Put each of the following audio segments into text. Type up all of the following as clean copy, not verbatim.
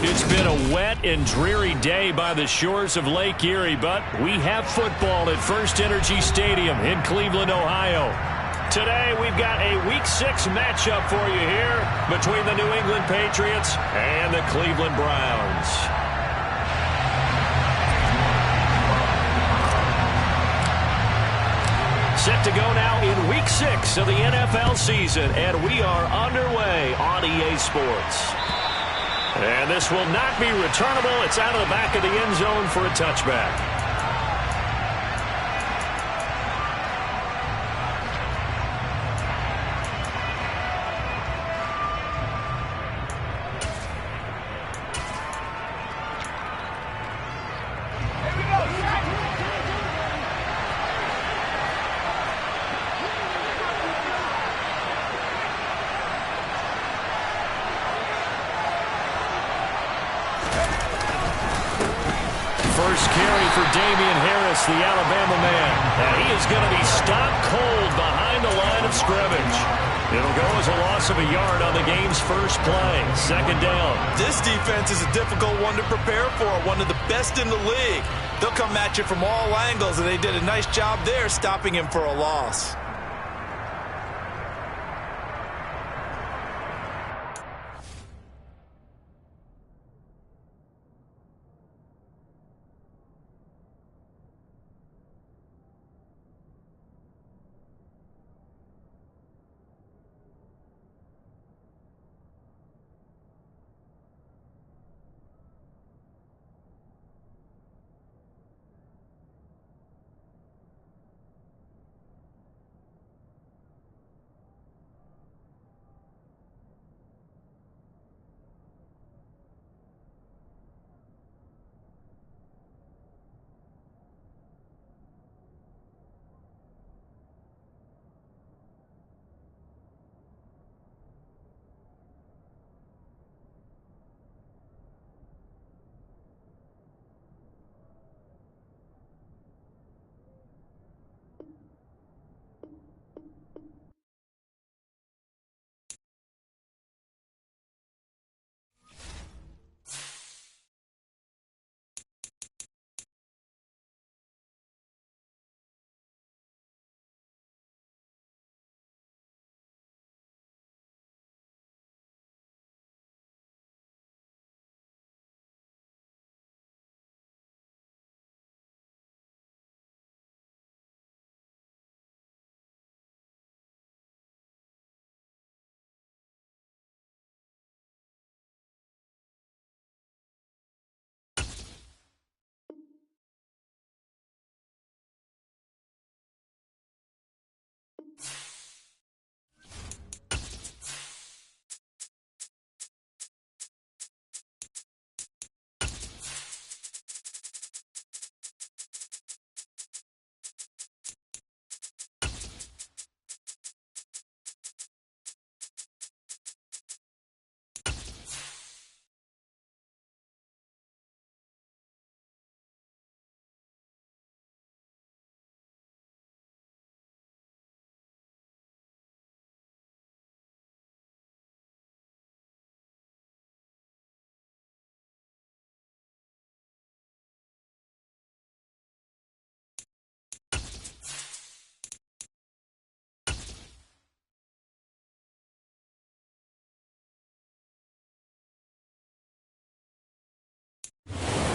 It's been a wet and dreary day by the shores of Lake Erie, but we have football at First Energy Stadium in Cleveland, Ohio. Today, we've got a Week 6 matchup for you here between the New England Patriots and the Cleveland Browns. Set to go now in Week 6 of the NFL season, and we are underway on EA Sports. And this will not be returnable. It's out of the back of the end zone for a touchback. First carry for Damian Harris, the Alabama man. And he is going to be stopped cold behind the line of scrimmage. It'll go as a loss of a yard on the game's first play. Second down. This defense is a difficult one to prepare for, one of the best in the league. They'll come at you from all angles, and they did a nice job there stopping him for a loss.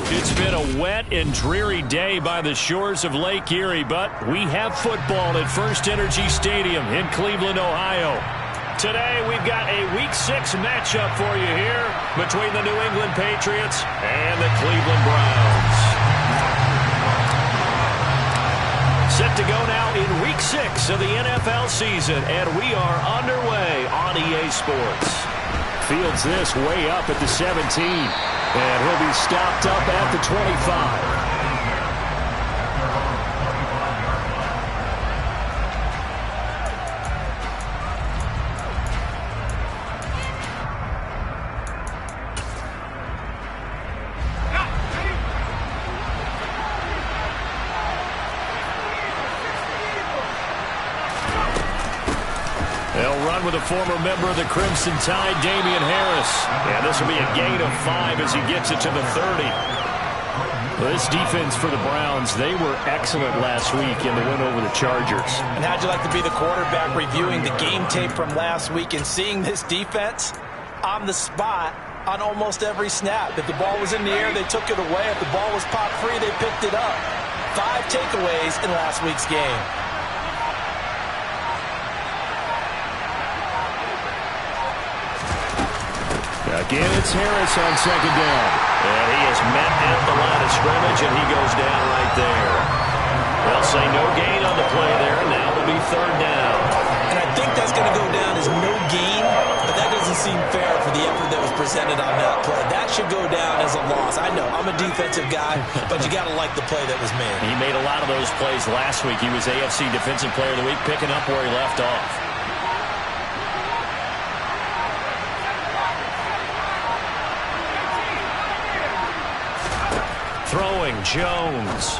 It's been a wet and dreary day by the shores of Lake Erie, but we have football at First Energy Stadium in Cleveland, Ohio. Today, we've got a Week 6 matchup for you here between the New England Patriots and the Cleveland Browns. Set to go now in Week 6 of the NFL season, and we are underway on EA Sports. Fields this way up at the 17. And he'll be stopped up at the 25. They'll run with a former member of the Crimson Tide, Damian Harris. And this will be a gain of 5 as he gets it to the 30. This defense for the Browns, they were excellent last week in the win over the Chargers. And how'd you like to be the quarterback reviewing the game tape from last week and seeing this defense on the spot on almost every snap? If the ball was in the air, they took it away. If the ball was popped free, they picked it up. 5 takeaways in last week's game. Again, it's Harris on second down. And he is met at the line of scrimmage, and he goes down right there. They'll say no gain on the play there. Now it'll be third down. And I think that's going to go down as no gain, but that doesn't seem fair for the effort that was presented on that play. That should go down as a loss. I know, I'm a defensive guy, but you got to like the play that was made. He made a lot of those plays last week. He was AFC Defensive Player of the Week, picking up where he left off. Throwing, Jones.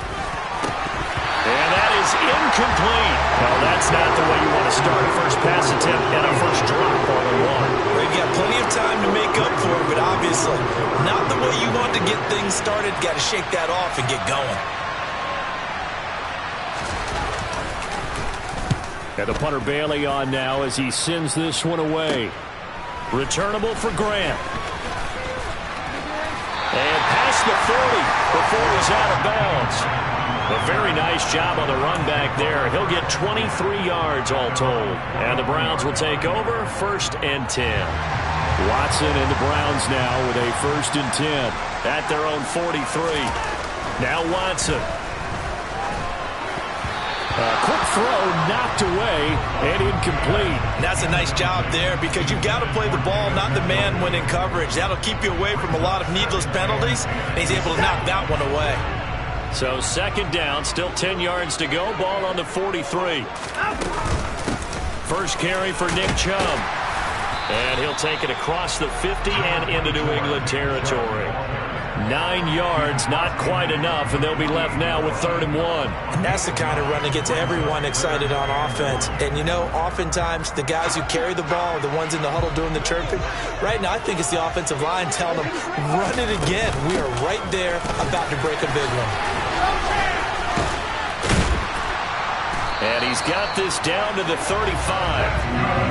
And that is incomplete. Well, that's not the way you want to start a first pass attempt and a first drop on the one. They've got plenty of time to make up for it, but obviously not the way you want to get things started. Got to shake that off and get going. And the punter Bailey on now as he sends this one away. Returnable for Grant. And past the 40 before he's out of bounds. A very nice job on the run back there. He'll get 23 yards all told. And the Browns will take over, 1st and 10. Watson and the Browns now with a 1st and 10 at their own 43. Now Watson. A quick throw knocked away and incomplete. And that's a nice job there because you've got to play the ball, not the man when in coverage. That'll keep you away from a lot of needless penalties, and he's able to knock that one away. So 2nd down, still 10 yards to go. Ball on the 43. First carry for Nick Chubb. And he'll take it across the 50 and into New England territory. 9 yards, not quite enough, and they'll be left now with 3rd and 1. And that's the kind of run that gets everyone excited on offense. And, you know, oftentimes the guys who carry the ball are the ones in the huddle doing the chirping. Right now, I think it's the offensive line telling them, run it again. We are right there about to break a big one. And he's got this down to the 35.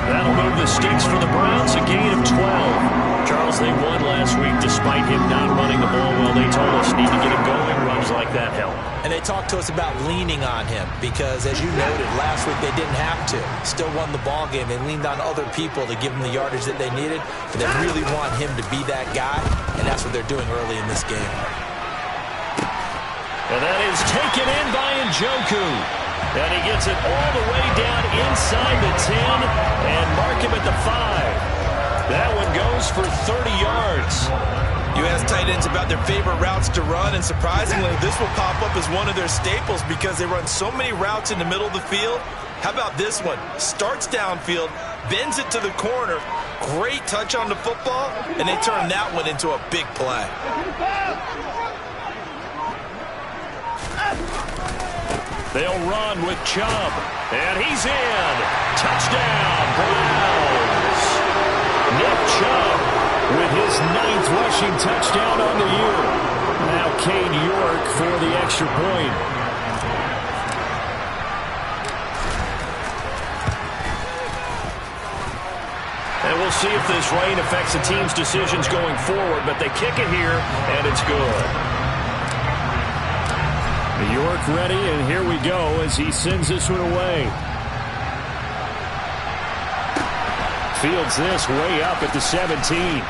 That'll move the sticks for the Browns, a gain of 12. Charles, they won last week despite him not running the ball well. They told us need to get him going. Runs like that help. And they talked to us about leaning on him because, as you noted, last week they didn't have to. Still won the ball game. They leaned on other people to give them the yardage that they needed. But they really want him to be that guy, and that's what they're doing early in this game. And that is taken in by Njoku. And he gets it all the way down inside the 10 and mark him at the 5. That one goes for 30 yards. You ask tight ends about their favorite routes to run, and surprisingly, this will pop up as one of their staples because they run so many routes in the middle of the field. How about this one? Starts downfield, bends it to the corner, great touch on the football, and they turn that one into a big play. They'll run with Chubb, and he's in. Touchdown, Browns. Nick Chubb with his 9th rushing touchdown on the year. Now Cade York for the extra point. And we'll see if this rain affects the team's decisions going forward, but they kick it here, and it's good. York ready, and here we go as he sends this one away. Fields this way up at the 17.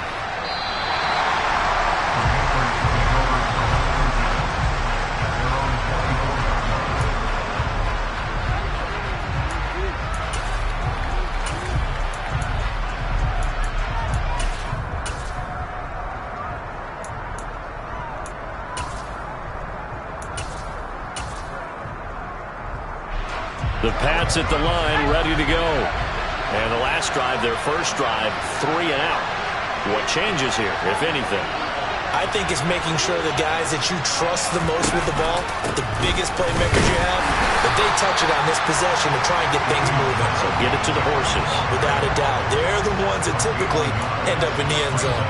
The Pats at the line, ready to go. And the last drive, their first drive, 3 and out. What changes here, if anything? I think it's making sure the guys that you trust the most with the ball, the biggest playmakers you have, that they touch it on this possession to try and get things moving. So get it to the horses. Without a doubt. They're the ones that typically end up in the end zone.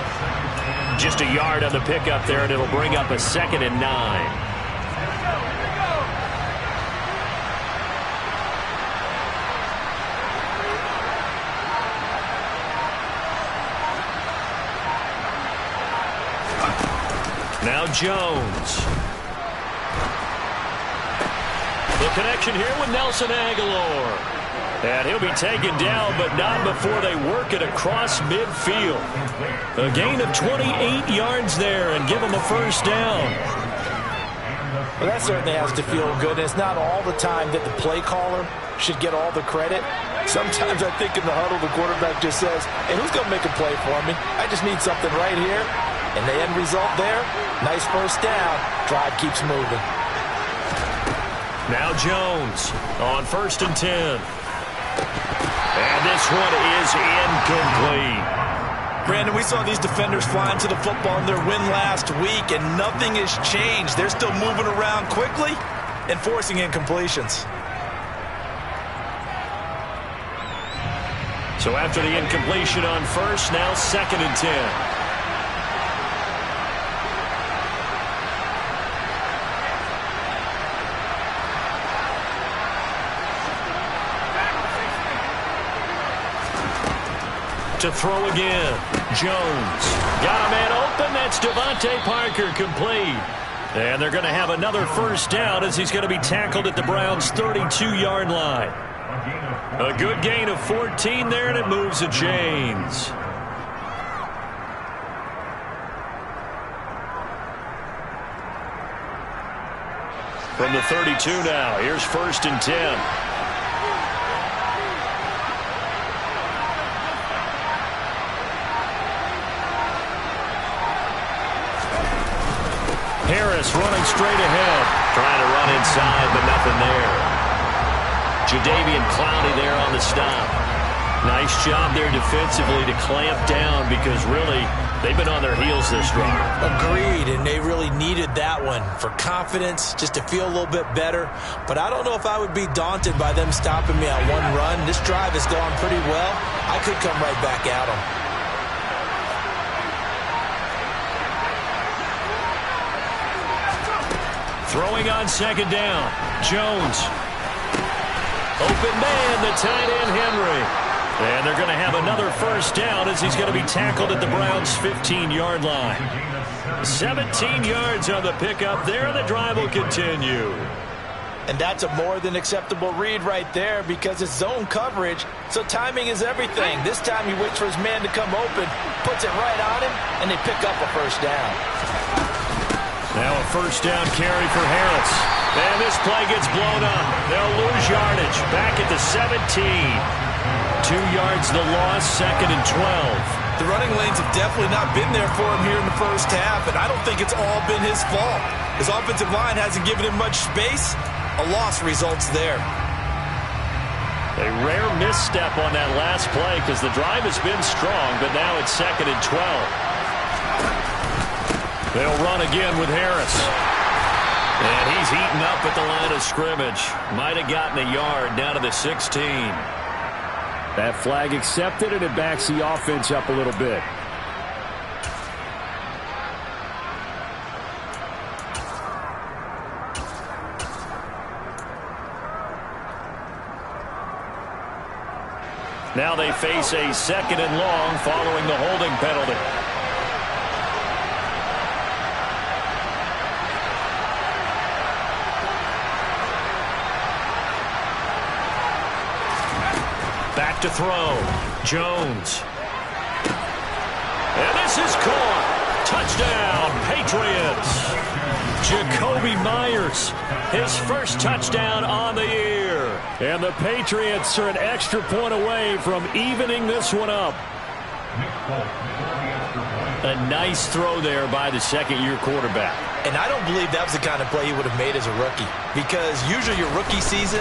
Just a yard on the pickup there, and it'll bring up a 2nd and 9. Now Jones. The connection here with Nelson Aguilar. And he'll be taken down, but not before they work it across midfield. A gain of 28 yards there and give them a first down. Well, that certainly has to feel good. It's not all the time that the play caller should get all the credit. Sometimes I think in the huddle, the quarterback just says, hey, who's going to make a play for me? I just need something right here. And the end result there, nice first down. Drive keeps moving. Now Jones on 1st and 10. And this one is incomplete. Brandon, we saw these defenders flying to the football in their win last week, and nothing has changed. They're still moving around quickly and forcing incompletions. So after the incompletion on 1st, now 2nd and 10. To throw again. Jones. Got a man open. That's Devontae Parker, complete. And they're going to have another first down as he's going to be tackled at the Browns' 32-yard line. A good gain of 14 there, and it moves the chains. From the 32 now, here's 1st and 10. Harris running straight ahead. Trying to run inside, but nothing there. Jadeveon Clowney there on the stop. Nice job there defensively to clamp down because really they've been on their heels this drive. Agreed, and they really needed that one for confidence, just to feel a little bit better. But I don't know if I would be daunted by them stopping me on one run. This drive has gone pretty well. I could come right back at them. Throwing on 2nd down. Jones. Open man, the tight end, Henry. And they're going to have another first down as he's going to be tackled at the Browns' 15-yard line. 17 yards on the pickup there, and the drive will continue. And that's a more than acceptable read right there because it's zone coverage, so timing is everything. This time he waits for his man to come open, puts it right on him, and they pick up a first down. Now a first down carry for Harris. And this play gets blown up. They'll lose yardage. Back at the 17. 2 yards the loss, 2nd and 12. The running lanes have definitely not been there for him here in the first half, and I don't think it's all been his fault. His offensive line hasn't given him much space. A loss results there. A rare misstep on that last play because the drive has been strong, but now it's 2nd and 12. They'll run again with Harris. And he's eaten up at the line of scrimmage. Might have gotten a yard down to the 16. That flag accepted, and it backs the offense up a little bit. Now they face a 2nd and long following the holding penalty. Back to throw. Jones. And this is caught. Touchdown, Patriots. Jacoby Myers, his first touchdown on the year. And the Patriots are an extra point away from evening this one up. A nice throw there by the 2nd-year quarterback. And I don't believe that was the kind of play he would have made as a rookie, because usually your rookie season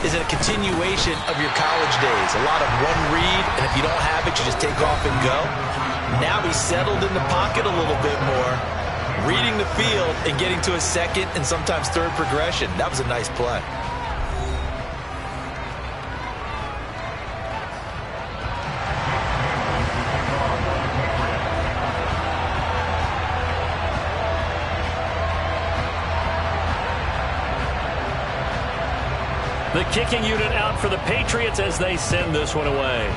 is a continuation of your college days. A lot of one read, and if you don't have it, you just take off and go. Now he's settled in the pocket a little bit more, reading the field and getting to a second and sometimes third progression. That was a nice play. The kicking unit out for the Patriots as they send this one away.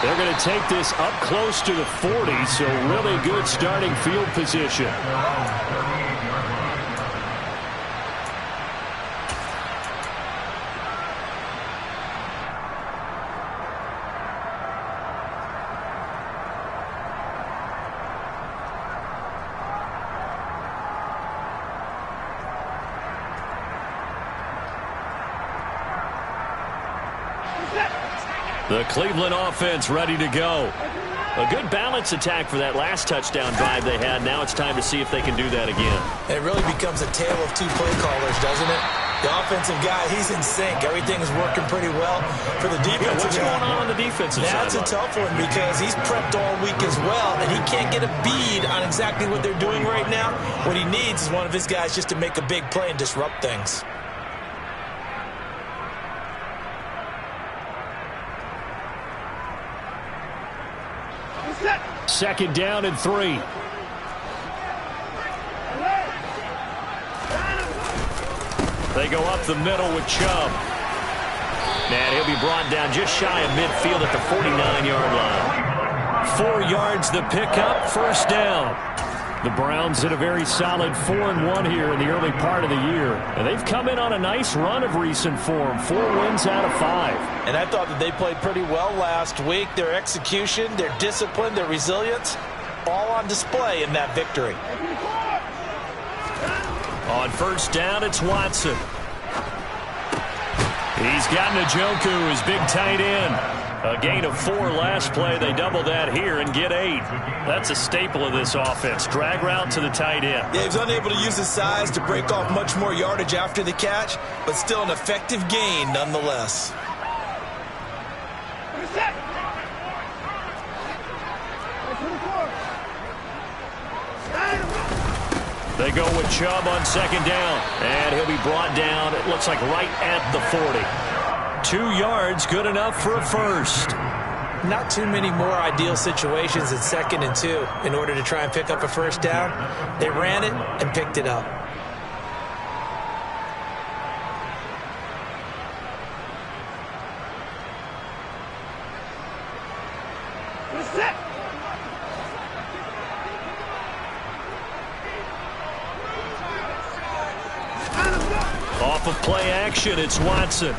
They're going to take this up close to the 40, so really good starting field position. The Cleveland offense ready to go. A good balance attack for that last touchdown drive they had. Now it's time to see if they can do that again. It really becomes a tale of two play callers, doesn't it? The offensive guy, he's in sync. Everything is working pretty well for the defensive guy. What's going on the defensive side? That's a tough one because he's prepped all week as well, and he can't get a bead on exactly what they're doing right now. What he needs is one of his guys just to make a big play and disrupt things. Second down and 3. They go up the middle with Chubb. And he'll be brought down just shy of midfield at the 49-yard line. 4 yards the pickup, first down. The Browns in a very solid 4-1 here in the early part of the year. And they've come in on a nice run of recent form. 4 wins out of 5. And I thought that they played pretty well last week. Their execution, their discipline, their resilience, all on display in that victory. On first down, it's Watson. He's got Njoku, his big tight end. A gain of 4 last play. They double that here and get 8. That's a staple of this offense. Drag route to the tight end. Yeah, he was unable to use his size to break off much more yardage after the catch, but still an effective gain nonetheless. They go with Chubb on second down, and he'll be brought down, it looks like right at the 40. 2 yards, good enough for a first. Not too many more ideal situations in 2nd and 2 in order to try and pick up a first down. They ran it and picked it up. Off of play action, it's Watson.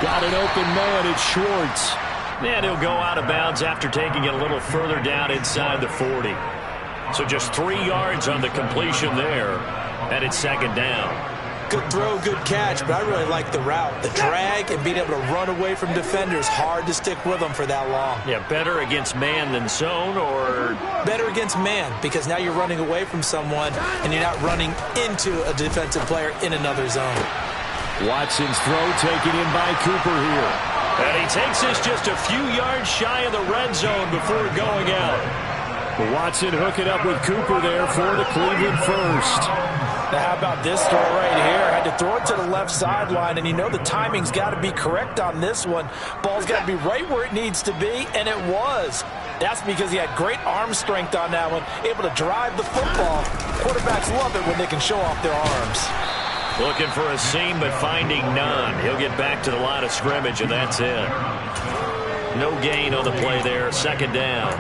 Got an open man, it's Schwartz. And he'll go out of bounds after taking it a little further down inside the 40. So just 3 yards on the completion there. And it's second down. Good throw, good catch, but I really like the route. The drag and being able to run away from defenders, hard to stick with them for that long. Yeah, better against man than zone, or? Better against man, because now you're running away from someone and you're not running into a defensive player in another zone. Watson's throw taken in by Cooper here. And he takes this just a few yards shy of the red zone before going out. But Watson hooking up with Cooper there for the Cleveland first. Now how about this throw right here? Had to throw it to the left sideline, and you know the timing's got to be correct on this one. Ball's got to be right where it needs to be, and it was. That's because he had great arm strength on that one, able to drive the football. Quarterbacks love it when they can show off their arms. Looking for a seam, but finding none. He'll get back to the line of scrimmage, and that's it. No gain on the play there. Second down.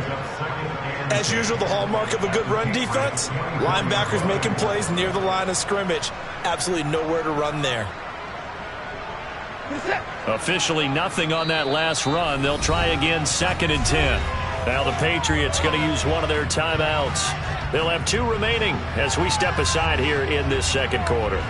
As usual, the hallmark of a good run defense, linebackers making plays near the line of scrimmage. Absolutely nowhere to run there. Officially nothing on that last run. They'll try again, 2nd and 10. Now the Patriots going to use one of their timeouts. They'll have 2 remaining as we step aside here in this second quarter.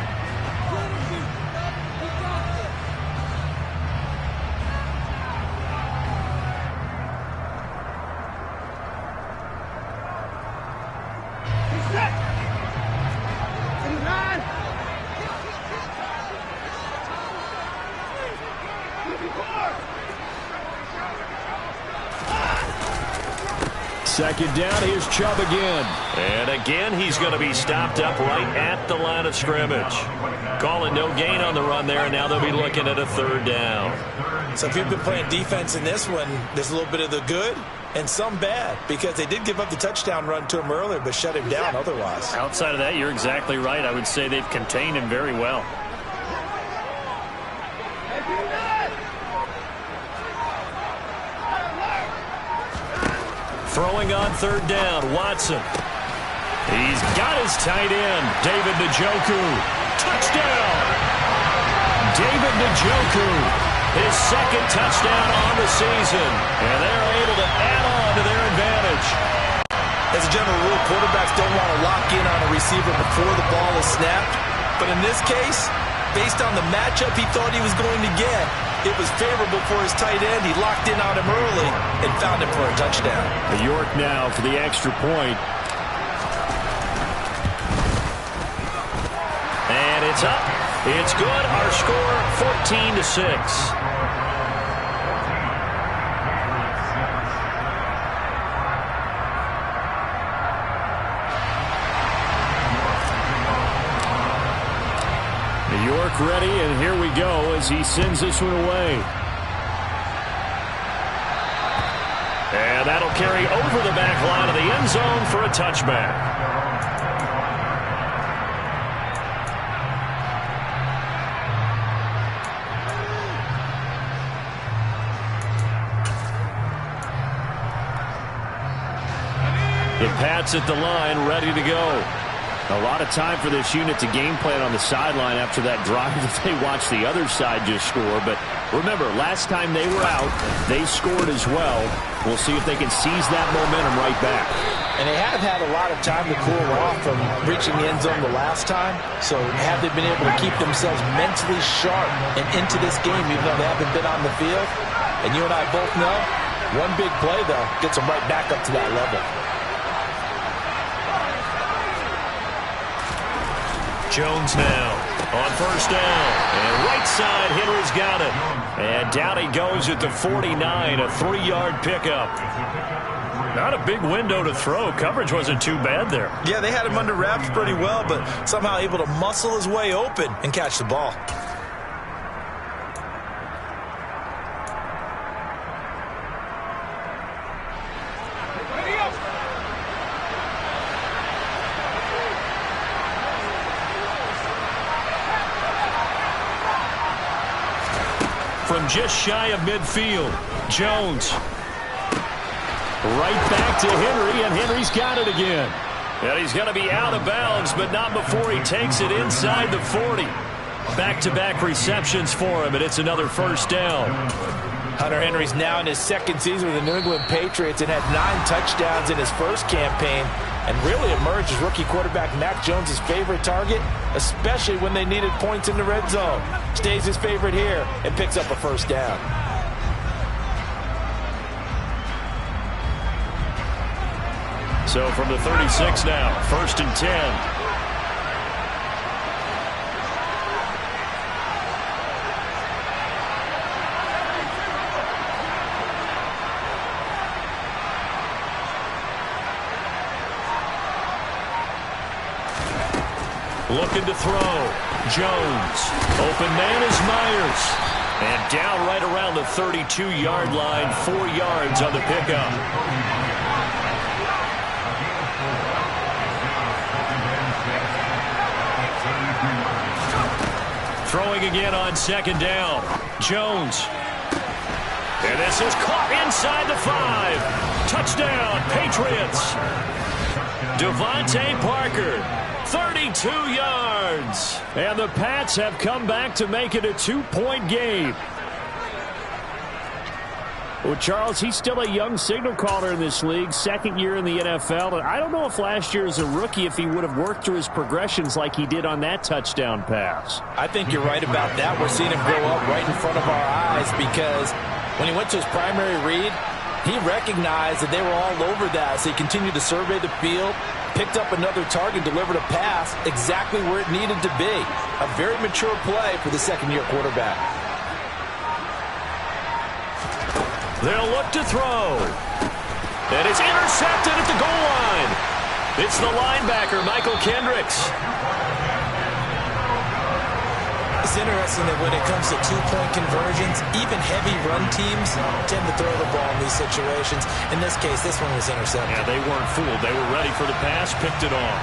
2nd down, here's Chubb again. And again, he's going to be stopped up right at the line of scrimmage. Calling no gain on the run there, and now they'll be looking at a 3rd down. So if you've been playing defense in this one, there's a little bit of the good and some bad, because they did give up the touchdown run to him earlier, but shut him down otherwise. Outside of that, you're exactly right. I would say they've contained him very well. Throwing on 3rd down, Watson. He's got his tight end, David Njoku. Touchdown! David Njoku, his 2nd touchdown on the season. And they're able to add on to their advantage. As a general rule, quarterbacks don't want to lock in on a receiver before the ball is snapped. But in this case, based on the matchup he thought he was going to get, it was favorable for his tight end. He locked in on him early and found him for a touchdown. York now for the extra point. And it's up. It's good. Our score, 14-6. York ready, and here we go as he sends this one away. And that'll carry over the back line of the end zone for a touchback. The Pats at the line, ready to go. A lot of time for this unit to game plan on the sideline after that drive that they watched the other side just score. But remember, last time they were out, they scored as well. We'll see if they can seize that momentum right back. And they have had a lot of time to cool off from reaching the end zone the last time. So have they been able to keep themselves mentally sharp and into this game, even though they haven't been on the field? And you and I both know, one big play, though, gets them right back up to that level. Jones now on 1st down. And right side, Henry's got it. And down he goes at the 49, a 3-yard pickup. Not a big window to throw. Coverage wasn't too bad there. Yeah, they had him under wraps pretty well, but somehow able to muscle his way open and catch the ball. From just shy of midfield, Jones. Right back to Henry, and Henry's got it again. And he's going to be out of bounds, but not before he takes it inside the 40. Back-to-back receptions for him, and it's another 1st down. Hunter Henry's now in his 2nd season with the New England Patriots and had 9 touchdowns in his first campaign, and really emerged as rookie quarterback Mac Jones' favorite target, especially when they needed points in the red zone. Stays his favorite here and picks up a 1st down. So from the 36 now, 1st and 10. Looking to throw. Jones. Open man is Myers. And down right around the 32-yard line. 4 yards on the pickup. Throwing again on 2nd down. Jones. And this is caught inside the 5. Touchdown, Patriots. Devontae Parker. 32 yards. And the Pats have come back to make it a 2-point game. Well, Charles, he's still a young signal caller in this league, 2nd year in the NFL. And I don't know if last year as a rookie, if he would have worked through his progressions like he did on that touchdown pass. I think you're right about that. We're seeing him grow up right in front of our eyes, because when he went to his primary read, he recognized that they were all over that. So he continued to survey the field, picked up another target, delivered a pass exactly where it needed to be. A very mature play for the 2nd-year quarterback. They'll look to throw. And it's intercepted at the goal line. It's the linebacker, Michael Kendricks. It's interesting that when it comes to two-point conversions, even heavy run teams tend to throw the ball in these situations. In this case, this one was intercepted. Yeah, they weren't fooled. They were ready for the pass, picked it off.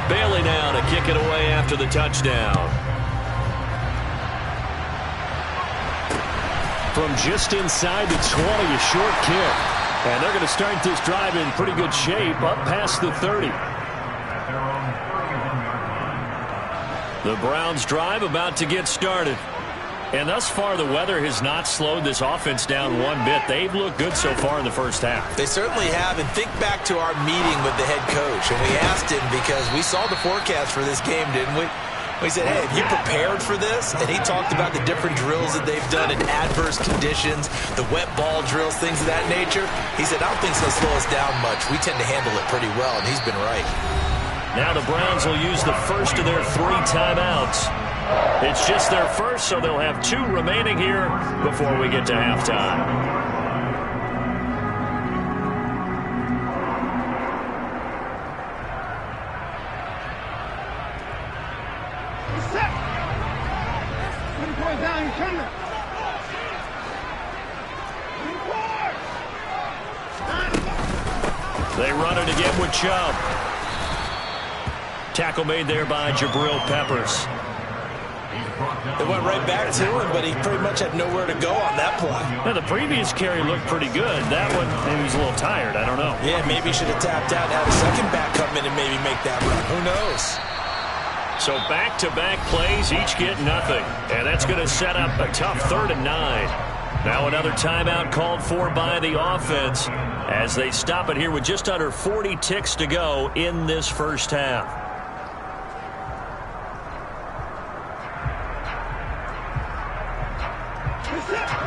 Bailey now to kick it away after the touchdown. From just inside the 20, a short kick. And they're going to start this drive in pretty good shape, up past the 30. The Browns drive about to get started. And thus far, the weather has not slowed this offense down one bit. They've looked good so far in the first half. They certainly have. And think back to our meeting with the head coach. And we asked him because we saw the forecast for this game, didn't we? We said, hey, have you prepared for this? And he talked about the different drills that they've done in adverse conditions, the wet ball drills, things of that nature. He said, I don't think it's going to slow us down much. We tend to handle it pretty well, and he's been right. Now the Browns will use the first of their 3 timeouts. It's just their first, so they'll have 2 remaining here before we get to halftime. They run it again with Chubb. Tackle made there by Jabril Peppers. They went right back to him, but he pretty much had nowhere to go on that play. Now, the previous carry looked pretty good. That one, maybe he was a little tired. I don't know. Yeah, maybe he should have tapped out and had a second back come in and maybe make that run. Who knows? So back-to-back plays, each get nothing. And that's going to set up a tough 3rd and 9. Now another timeout called for by the offense as they stop it here with just under 40 ticks to go in this first half.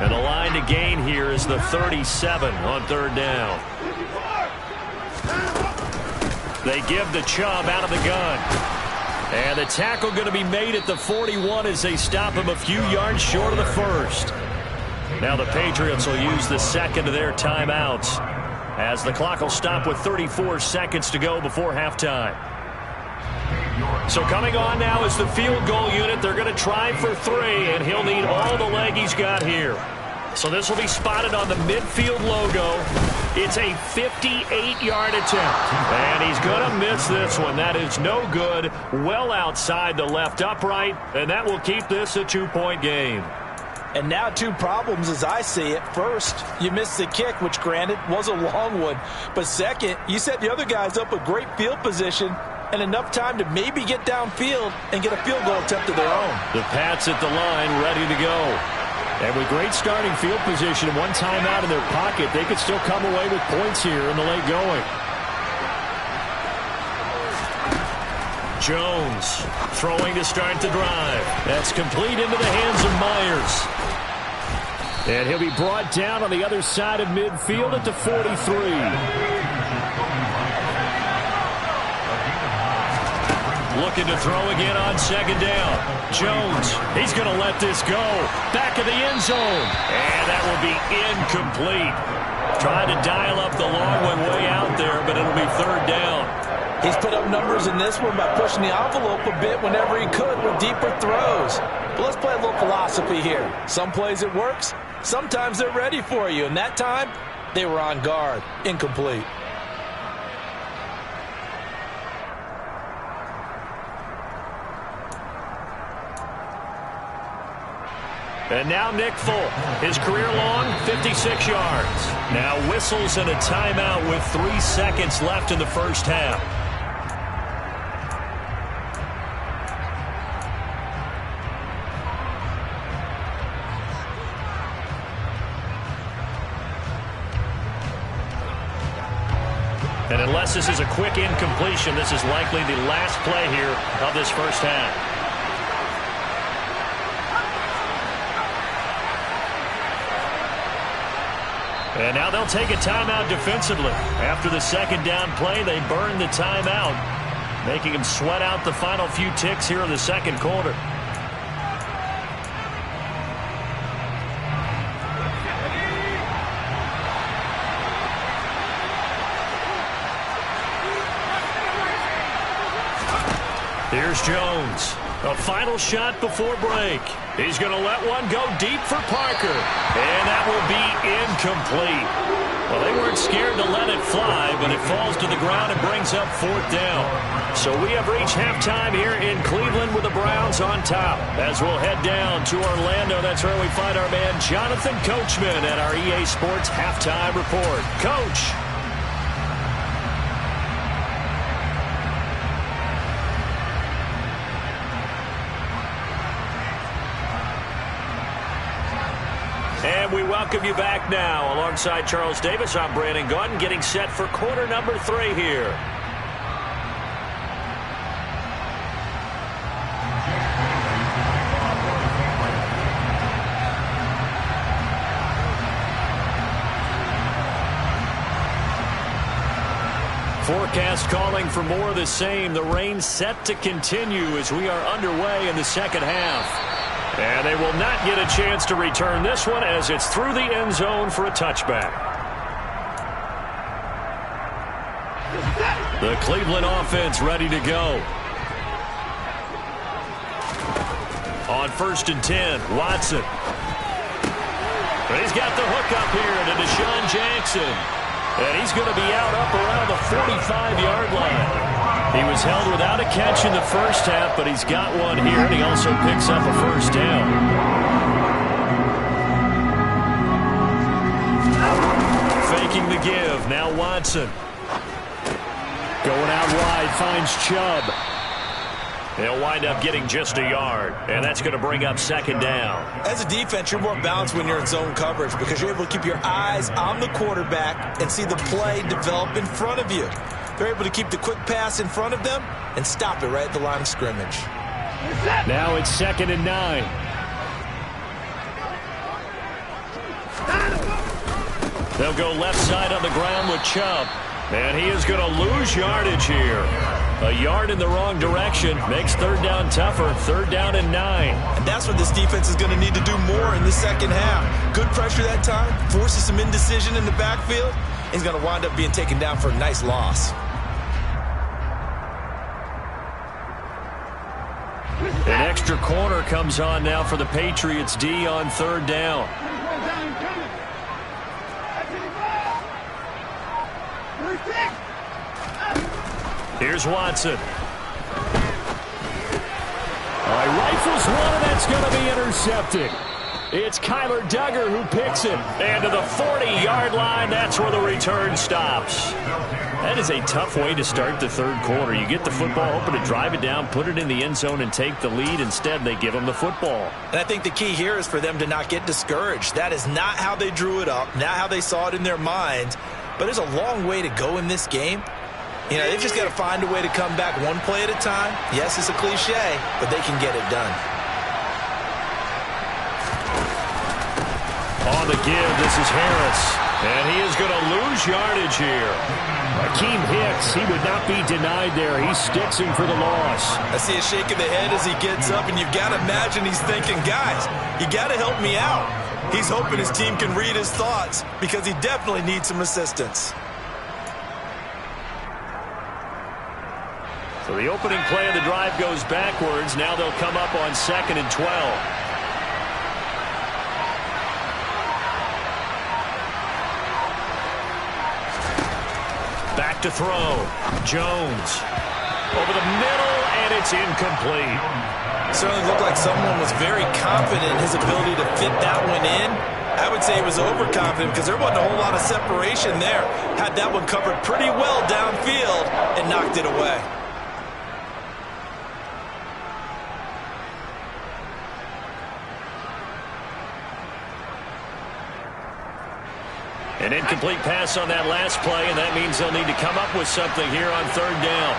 And the line to gain here is the 37 on 3rd down. They give the Chubb out of the gun. And the tackle going to be made at the 41 as they stop him a few yards short of the first. Now the Patriots will use the second of their timeouts as the clock will stop with 34 seconds to go before halftime. So coming on now is the field goal unit. They're going to try for 3, and he'll need all the leg he's got here. So this will be spotted on the midfield logo. It's a 58-yard attempt, and he's going to miss this one. That is no good, well outside the left upright, and that will keep this a 2-point game. And now 2 problems as I see it. First, you missed the kick, which granted was a long one. But second, you set the other guys up with great field position and enough time to maybe get downfield and get a field goal attempt of their own. The Pats at the line ready to go. And with great starting field position and 1 timeout in their pocket, they could still come away with points here in the late going. Jones throwing to start the drive. That's complete into the hands of Myers. And he'll be brought down on the other side of midfield at the 43. Looking to throw again on 2nd down. Jones, he's going to let this go. Back of the end zone. And that will be incomplete. Trying to dial up the long one way out there, but it'll be 3rd down. He's put up numbers in this one by pushing the envelope a bit whenever he could with deeper throws. But let's play a little philosophy here. Some plays it works. Sometimes they're ready for you. And that time, they were on guard. Incomplete. And now Nick Folk, his career long, 56 yards. Now whistles and a timeout with 3 seconds left in the first half. And unless this is a quick incompletion, this is likely the last play here of this first half. And now they'll take a timeout defensively. After the second down play, they burn the timeout, making them sweat out the final few ticks here in the second quarter. Here's Jones. A final shot before break. He's going to let one go deep for Parker. And that will be incomplete. Well, they weren't scared to let it fly, but it falls to the ground and brings up fourth down. So we have reached halftime here in Cleveland with the Browns on top. As we'll head down to Orlando, that's where we find our man Jonathan Coachman at our EA Sports Halftime Report. Coach. And we welcome you back now. Alongside Charles Davis, I'm Brandon Gaudin, getting set for quarter number 3 here. Forecast calling for more of the same. The rain set to continue as we are underway in the second half. And they will not get a chance to return this one as it's through the end zone for a touchback. The Cleveland offense ready to go. On 1st and 10, Watson. But he's got the hook up here to Deshaun Jackson. And he's going to be out up around the 45-yard line. He was held without a catch in the first half, but he's got one here, and he also picks up a first down. Faking the give. Now Watson. Going out wide, finds Chubb. They'll wind up getting just a yard, and that's going to bring up second down. As a defense, you're more balanced when you're in zone coverage because you're able to keep your eyes on the quarterback and see the play develop in front of you. They're able to keep the quick pass in front of them and stop it right at the line of scrimmage. Now it's 2nd and 9. They'll go left side on the ground with Chubb. And he is going to lose yardage here. A yard in the wrong direction makes third down tougher. 3rd down and 9. And that's what this defense is going to need to do more in the second half. Good pressure that time. Forces some indecision in the backfield. He's going to wind up being taken down for a nice loss. An extra corner comes on now for the Patriots D on 3rd down. Here's Watson. Rifles one, and that's going to be intercepted. It's Kyler Duggar who picks it. And to the 40-yard line, that's where the return stops. That is a tough way to start the third quarter. You get the football, hoping to drive it down, put it in the end zone, and take the lead. Instead, they give them the football. And I think the key here is for them to not get discouraged. That is not how they drew it up, not how they saw it in their minds. But there's a long way to go in this game. You know, they've just got to find a way to come back one play at a time. Yes, it's a cliche, but they can get it done. On the give, this is Harris. And he is going to lose yardage here. Akeem Hicks, he would not be denied there. He sticks him for the loss. I see a shake of the head as he gets up, and you've got to imagine he's thinking, guys, you got to help me out. He's hoping his team can read his thoughts because he definitely needs some assistance. So the opening play of the drive goes backwards. Now they'll come up on 2nd and 12. Back to throw. Jones. Over the middle, and it's incomplete. Certainly looked like someone was very confident in his ability to fit that one in. I would say he was overconfident because there wasn't a whole lot of separation there. Had that one covered pretty well downfield and knocked it away. An incomplete pass on that last play, and that means they'll need to come up with something here on 3rd down.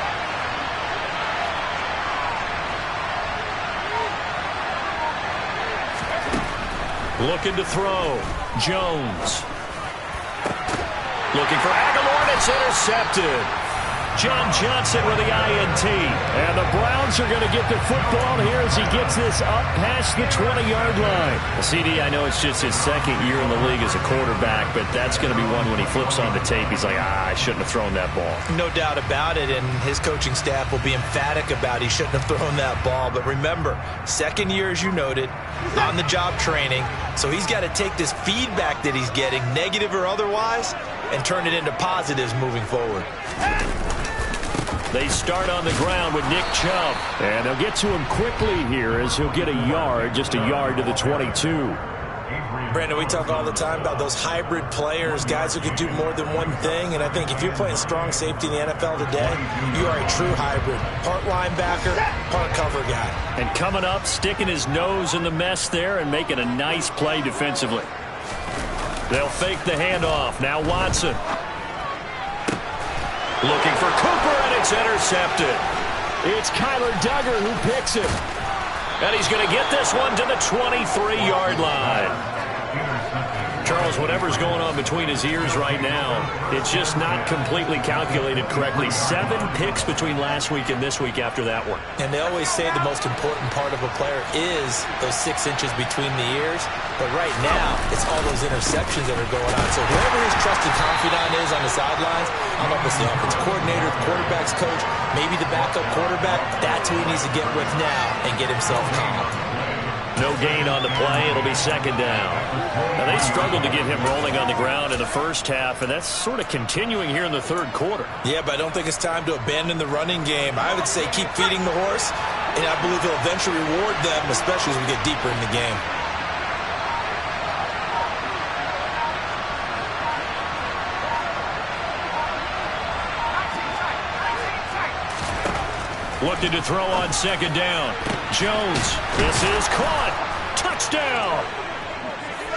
Looking to throw. Jones. Looking for Aguilar, and it's intercepted. John Johnson with the INT. And the Browns are going to get the football here as he gets this up past the 20-yard line. CD, I know it's just his second year in the league as a quarterback, but that's going to be one when he flips on the tape, he's like, I shouldn't have thrown that ball. No doubt about it, and his coaching staff will be emphatic about he shouldn't have thrown that ball. But remember, second year, as you noted, on-the-job training, so he's got to take this feedback that he's getting, negative or otherwise, and turn it into positives moving forward. They start on the ground with Nick Chubb. And they'll get to him quickly here as he'll get a yard, just a yard to the 22. Brandon, we talk all the time about those hybrid players, guys who can do more than one thing. And I think if you're playing strong safety in the NFL today, you are a true hybrid. Part linebacker, part cover guy. And coming up, sticking his nose in the mess there and making a nice play defensively. They'll fake the handoff. Now Watson. Looking for Cooper, and it's intercepted. It's Kyler Duggar who picks it. And he's going to get this one to the 23-yard line. Charles, whatever's going on between his ears right now, it's just not completely calculated correctly. 7 picks between last week and this week after that one. And they always say the most important part of a player is those 6 inches between the ears. But right now, it's all those interceptions that are going on. So whoever his trusted confidant is on the sidelines, I don't know if it's the offensive coordinator, the quarterback's coach, maybe the backup quarterback, that's who he needs to get with now and get himself calm. No gain on the play. It'll be second down. Now, they struggled to get him rolling on the ground in the first half, and that's sort of continuing here in the third quarter. Yeah, but I don't think it's time to abandon the running game. I would say keep feeding the horse, and I believe he'll eventually reward them, especially as we get deeper in the game. Looking to throw on second down. Jones. This is caught. Touchdown.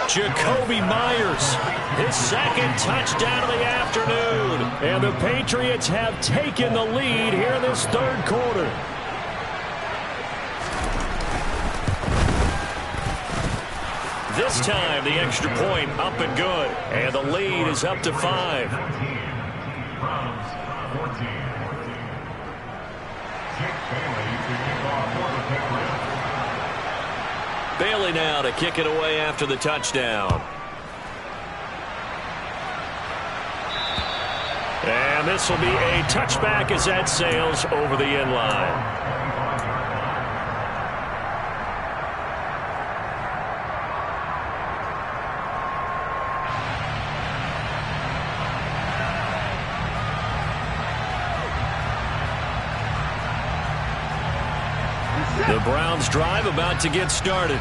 Jacoby Myers. His second touchdown of the afternoon. And the Patriots have taken the lead here in this third quarter. This time, the extra point up and good. And the lead is up to 5. Bailey now to kick it away after the touchdown. And this will be a touchback as that sails over the end line. The Browns drive about to get started.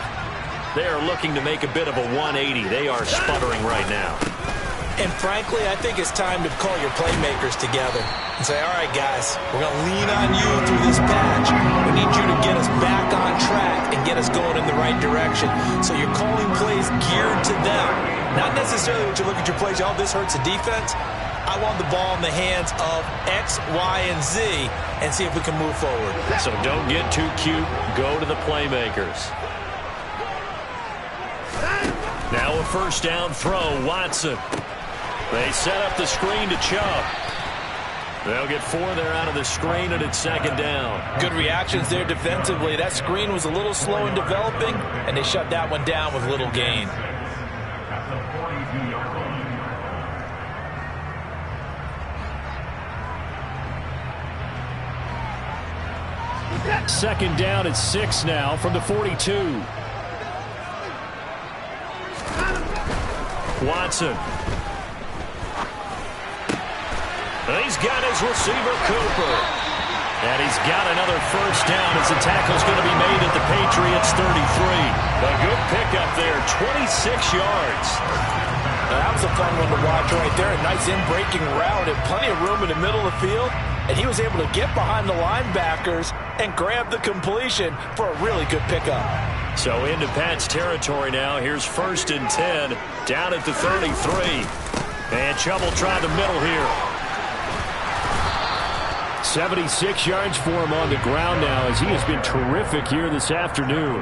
They are looking to make a bit of a 180. They are sputtering right now. And frankly, I think it's time to call your playmakers together and say, all right, guys, we're going to lean on you through this patch. We need you to get us back on track and get us going in the right direction. So you're calling plays geared to them. Not necessarily when you look at your plays, oh, this hurts the defense. I want the ball in the hands of X, Y, and Z and see if we can move forward. So don't get too cute. Go to the playmakers. Now a first down throw, Watson. They set up the screen to Chubb. They'll get 4 there out of the screen, and it's second down. Good reactions there defensively. That screen was a little slow in developing, and they shut that one down with little gain. Second down at 6 now from the 42. Watson. And he's got his receiver, Cooper. And he's got another first down as the tackle's going to be made at the Patriots' 33. A good pickup there, 26 yards. That was a fun one to watch right there. A nice in-breaking route and plenty of room in the middle of the field. And he was able to get behind the linebackers and grab the completion for a really good pickup. So into Pat's territory now. Here's 1st and 10 down at the 33. And Chubb will try the middle here. 76 yards for him on the ground now as he has been terrific here this afternoon.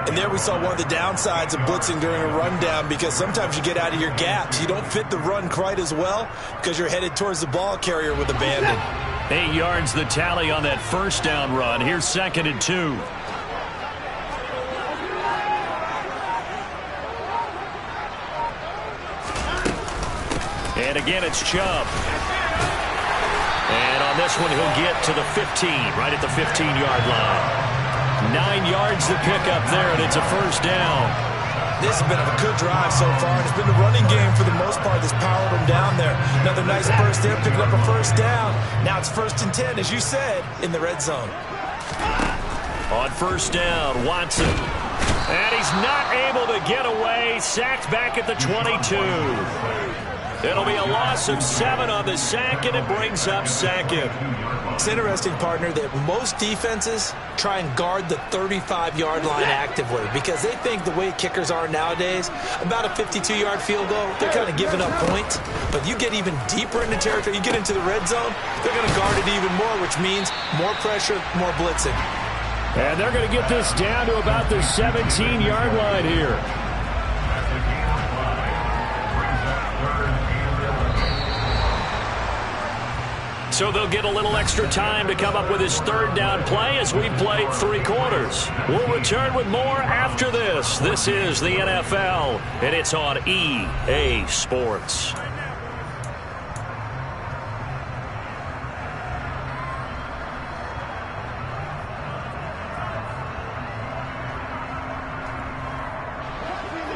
And there we saw one of the downsides of blitzing during a rundown, because sometimes you get out of your gaps. You don't fit the run quite as well because you're headed towards the ball carrier with abandon. 8 yards the tally on that first down run. Here's 2nd and 2. And again, it's Chubb. And on this one, he'll get to the 15, right at the 15-yard line. 9 yards to pick up there, and it's a first down. This has been a good drive so far, and it's been the running game for the most part that's powered them down there. Another nice burst there, picking up a first down. Now it's 1st and 10, as you said, in the red zone. On first down, Watson. And he's not able to get away. Sacked back at the 22. It'll be a loss of 7 on the sack, and it brings up 2nd. It's interesting, partner, that most defenses try and guard the 35-yard line actively because they think the way kickers are nowadays, about a 52-yard field goal, they're kind of giving up points. But you get even deeper into territory, you get into the red zone, they're going to guard it even more, which means more pressure, more blitzing. And they're going to get this down to about the 17-yard line here. So they'll get a little extra time to come up with his 3rd down play as we've played 3 quarters. We'll return with more after this. This is the NFL, and it's on EA Sports.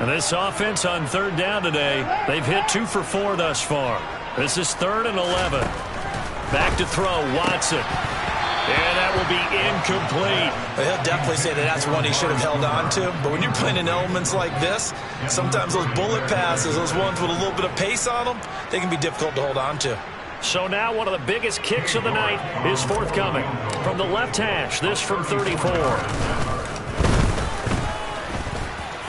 And this offense on 3rd down today, they've hit 2 for 4 thus far. This is 3rd and 11. Back to throw, Watson. And that will be incomplete. Well, he'll definitely say that that's one he should have held on to. But when you're playing in elements like this, sometimes those bullet passes, those ones with a little bit of pace on them, they can be difficult to hold on to. So now one of the biggest kicks of the night is forthcoming. From the left hash, this from 34.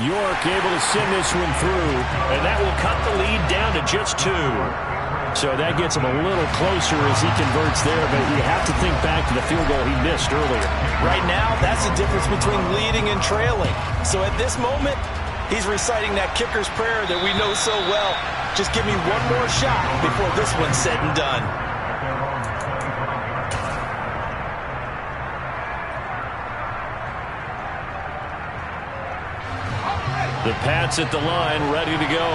York able to send this one through, and that will cut the lead down to just 2. So that gets him a little closer as he converts there, but you have to think back to the field goal he missed earlier. Right now, that's the difference between leading and trailing. So at this moment, he's reciting that kicker's prayer that we know so well. Just give me one more shot before this one's said and done. The Pats at the line, ready to go.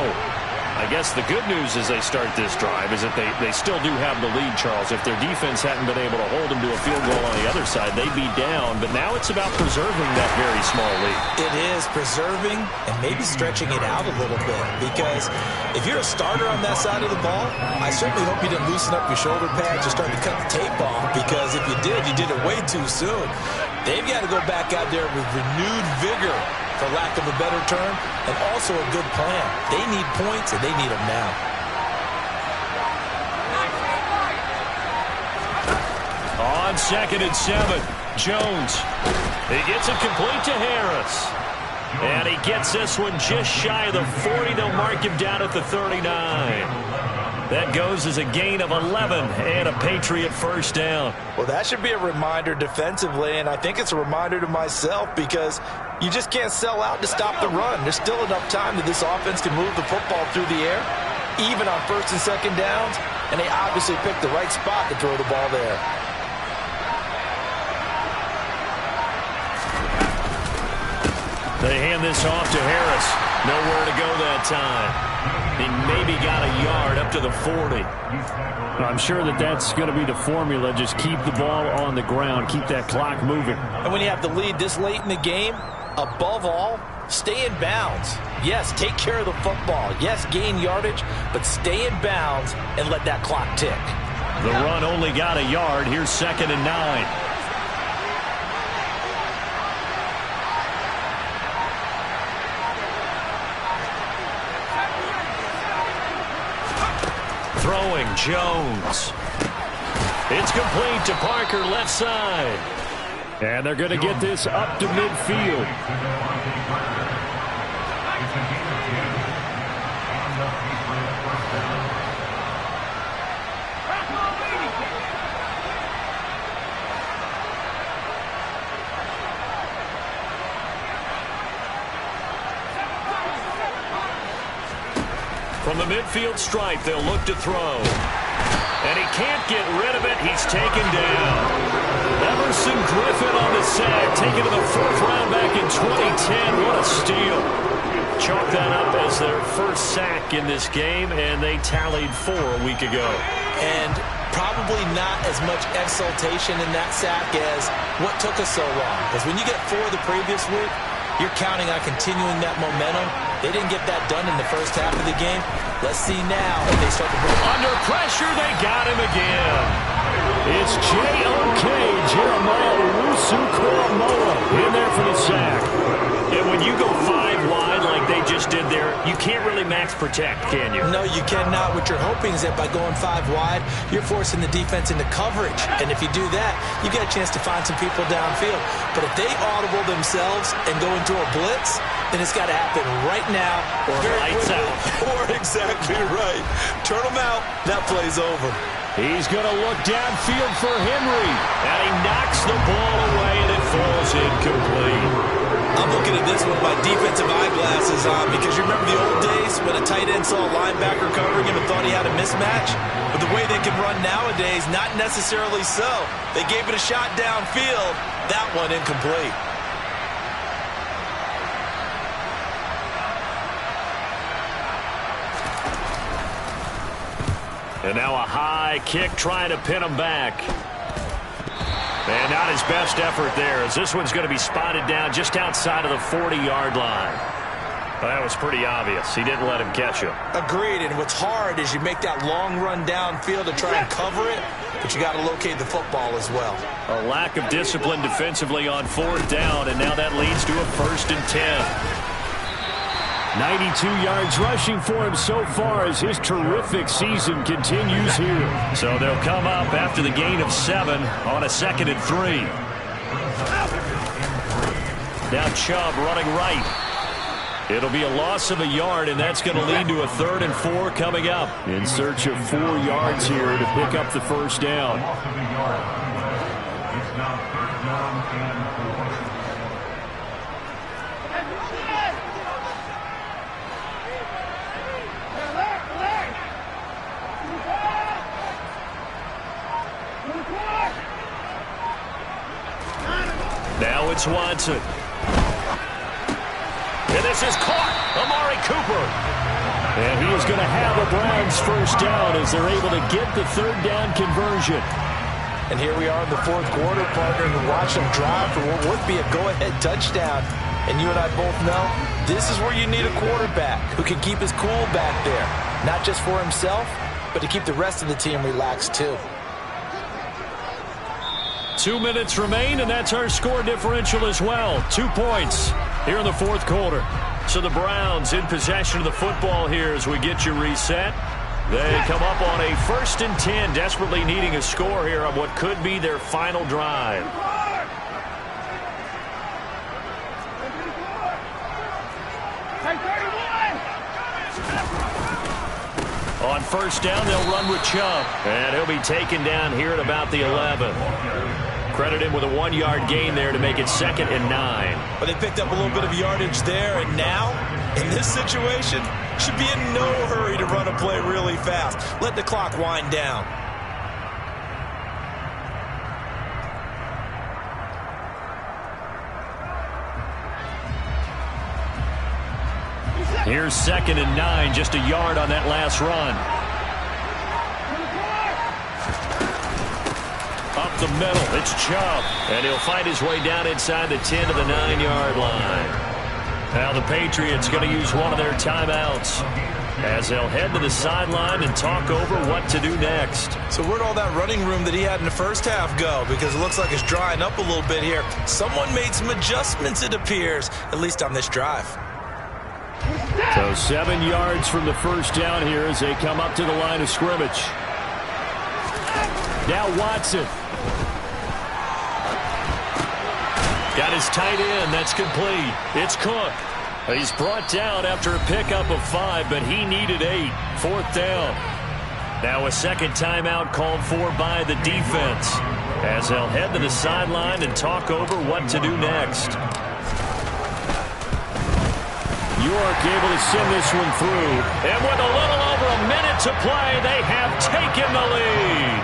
I guess the good news as they start this drive is that they still do have the lead, Charles. If their defense hadn't been able to hold them to a field goal on the other side, they'd be down. But now it's about preserving that very small lead. It is preserving and maybe stretching it out a little bit. Because if you're a starter on that side of the ball, I certainly hope you didn't loosen up your shoulder pads or start to cut the tape off. Because if you did it way too soon. They've got to go back out there with renewed vigor, for lack of a better term, and also a good plan. They need points, and they need them now. On 2nd and 7, Jones. He gets it complete to Harris. And he gets this one just shy of the 40. They'll mark him down at the 39. That goes as a gain of 11 and a Patriot first down. Well, that should be a reminder defensively, and I think it's a reminder to myself because you just can't sell out to stop the run. There's still enough time that this offense can move the football through the air, even on 1st and 2nd downs, and they obviously picked the right spot to throw the ball there. They hand this off to Harris. Nowhere to go that time. He maybe got a yard up to the 40. I'm sure that's going to be the formula. Just keep the ball on the ground. Keep that clock moving. And when you have the lead this late in the game, above all, stay in bounds. Yes, take care of the football. Yes, gain yardage, but stay in bounds and let that clock tick. The run only got a yard. Here's 2nd and 9. Throwing, Jones. It's complete to Parker, left side. And they're going to get this up to midfield. From the midfield stripe, they'll look to throw. And he can't get rid of it. He's taken down. Emerson Griffin on the sack, taken to the 4th round back in 2010. What a steal. Chalk that up as their first sack in this game, and they tallied 4 a week ago. And probably not as much exultation in that sack as what took us so long. Because when you get 4 the previous week, you're counting on continuing that momentum. They didn't get that done in the first half of the game. Let's see now if they start to break. Under pressure, they got him again. It's J.O.K. Jeremiah Owusu-Koramoah in there for the sack. And when you go 5 wide like they just did there, you can't really max protect, can you? No, you cannot. What you're hoping is that by going 5 wide, you're forcing the defense into coverage. And if you do that, you get a chance to find some people downfield. But if they audible themselves and go into a blitz, then it's got to happen right now. Or lights out. Or exactly right. Turn them out. That play's over. He's going to look downfield for Henry. And he knocks the ball away, and it falls incomplete. I'm looking at this with my defensive eyeglasses on because you remember the old days when a tight end saw a linebacker covering him and thought he had a mismatch? But the way they can run nowadays, not necessarily so. They gave it a shot downfield. That one incomplete. And now a high kick trying to pin him back. And not his best effort there, as this one's going to be spotted down just outside of the 40-yard line. Well, that was pretty obvious. He didn't let him catch him. Agreed, and what's hard is you make that long run downfield to try and cover it, but you got to locate the football as well. A lack of discipline defensively on 4th down, and now that leads to a 1st and 10. 92 yards rushing for him so far as his terrific season continues here. So they'll come up after the gain of 7 on a 2nd and 3. Now Chubb running right. It'll be a loss of a yard, and that's going to lead to a 3rd and 4 coming up. In search of 4 yards here to pick up the 1st down. Now it's Watson. And this is caught. Amari Cooper. And he is going to have a Browns 1st down as they're able to get the 3rd down conversion. And here we are in the 4th quarter, partner, and watch them drive for what would be a go-ahead touchdown. And you and I both know this is where you need a quarterback who can keep his cool back there. Not just for himself, but to keep the rest of the team relaxed too. 2 minutes remain, and that's our score differential as well. 2 points here in the 4th quarter. So the Browns in possession of the football here as we get you reset. They come up on a 1st and 10, desperately needing a score here on what could be their final drive. On 1st down, they'll run with Chubb. And he'll be taken down here at about the 11. Credit him with a 1-yard gain there to make it 2nd and 9. But they picked up a little bit of yardage there, and now, in this situation, should be in no hurry to run a play really fast. Let the clock wind down. Here's 2nd and 9, just a yard on that last run. Up the middle, it's Chubb, and he'll find his way down inside the 10 to the 9-yard line. Now the Patriots going to use one of their timeouts as they'll head to the sideline and talk over what to do next. So where'd all that running room that he had in the first half go? Because it looks like it's drying up a little bit here. Someone made some adjustments, it appears, at least on this drive. So 7 yards from the 1st down here as they come up to the line of scrimmage. Now Watson. Got his tight end. That's complete. It's Cook. He's brought down after a pickup of 5, but he needed 8. 4th down. Now a 2nd timeout called for by the defense as they'll head to the sideline and talk over what to do next. York able to send this one through. And with a little over a minute to play, they have taken the lead.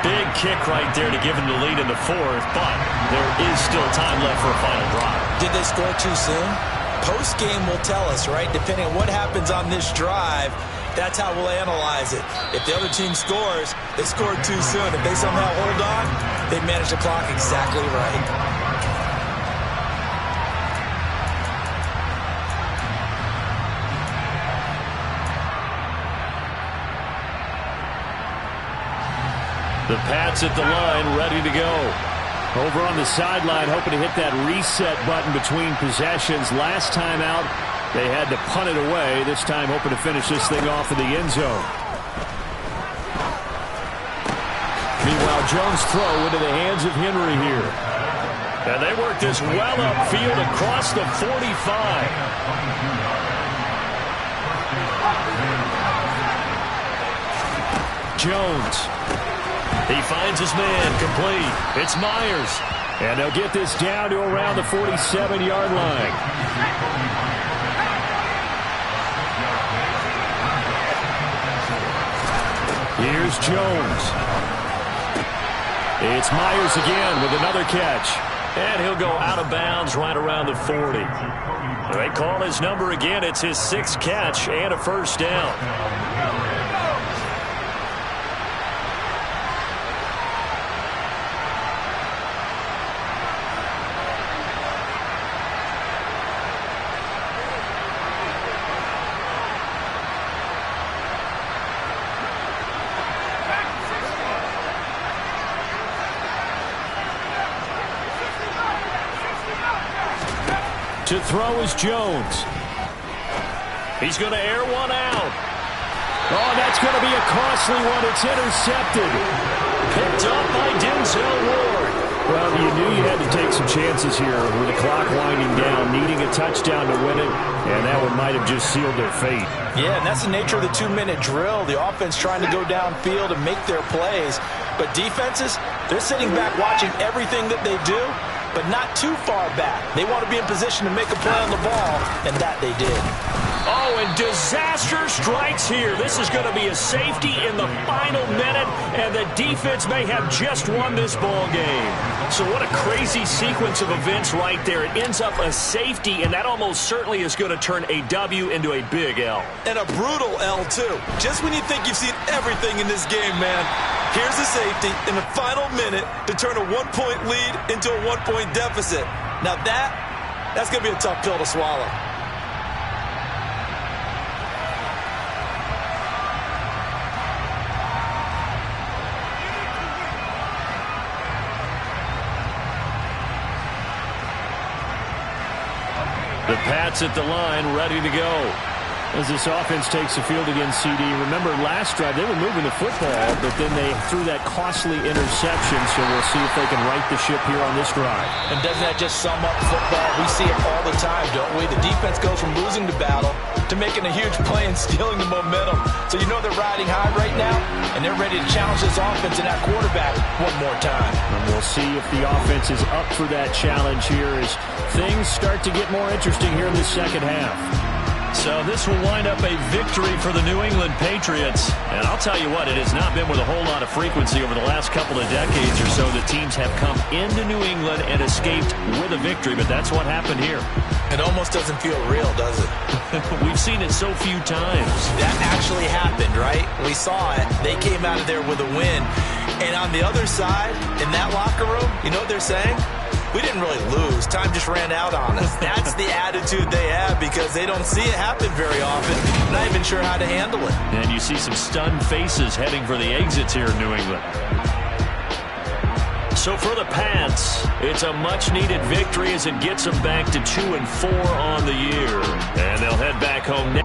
Big kick right there to give them the lead in the fourth, but there is still time left for a final drive. Did they score too soon? Post-game will tell us, right? Depending on what happens on this drive, that's how we'll analyze it. If the other team scores, they scored too soon. If they somehow hold on, they manage the clock exactly right. The Pats at the line, ready to go. Over on the sideline, hoping to hit that reset button between possessions. Last time out, they had to punt it away. This time, hoping to finish this thing off in the end zone. Meanwhile, Jones' throw into the hands of Henry here. And they work this well upfield across the 45. Jones. He finds his man, complete. It's Myers. And they'll get this down to around the 47-yard line. Here's Jones. It's Myers again with another catch. And he'll go out of bounds right around the 40. They call his number again. It's his 6th catch and a first down. To throw is Jones. He's going to air one out. Oh, that's going to be a costly one. It's intercepted. Picked up by Denzel Ward. Well, you knew you had to take some chances here with the clock winding down, needing a touchdown to win it, and that one might have just sealed their fate. Yeah, and that's the nature of the 2-minute drill. The offense trying to go downfield and make their plays. But defenses, they're sitting back watching everything that they do, but not too far back. They want to be in position to make a play on the ball, and that they did. Oh, and disaster strikes here. This is going to be a safety in the final minute, and the defense may have just won this ball game. So what a crazy sequence of events right there. It ends up a safety, and that almost certainly is going to turn a W into a big L. And a brutal L, too. Just when you think you've seen everything in this game, man, here's a safety in the final minute to turn a 1-point lead into a 1-point deficit. Now that's going to be a tough pill to swallow. The Pats at the line, ready to go. As this offense takes the field against CD. Remember, last drive, they were moving the football, but then they threw that costly interception, so we'll see if they can right the ship here on this drive. And doesn't that just sum up football? We see it all the time, don't we? The defense goes from losing the battle to making a huge play and stealing the momentum. So you know they're riding high right now, and they're ready to challenge this offense and that quarterback one more time. And we'll see if the offense is up for that challenge here as things start to get more interesting here in the second half. So this will wind up a victory for the New England Patriots. And I'll tell you what, it has not been with a whole lot of frequency over the last couple of decades or so that teams have come into New England and escaped with a victory, but that's what happened here. It almost doesn't feel real, does it? We've seen it so few times. That actually happened, right? We saw it. They came out of there with a win. And on the other side, in that locker room, you know what they're saying? We didn't really lose. Time just ran out on us. That's the attitude they have because they don't see it happen very often. Not even sure how to handle it. And you see some stunned faces heading for the exits here in New England. So for the Pats, it's a much-needed victory as it gets them back to 2-4 on the year. And they'll head back home next.